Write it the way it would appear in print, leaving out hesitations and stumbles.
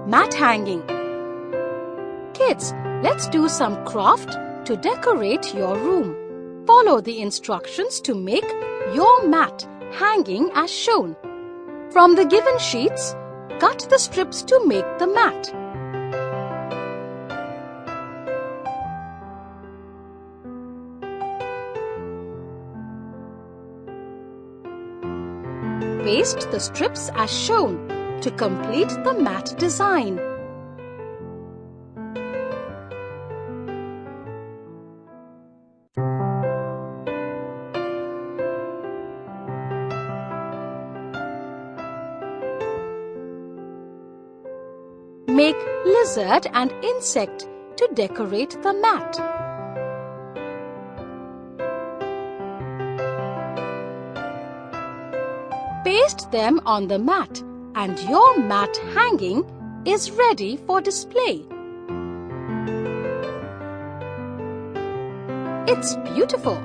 mat hanging. Kids, let's do some craft to decorate your room. Follow the instructions to make your mat hanging as shown. From the given sheets, cut the strips to make the mat. Paste the strips as shown to complete the mat design. Make lizard and insect to decorate the mat. Paste them on the mat and your mat hanging is ready for display. It's beautiful.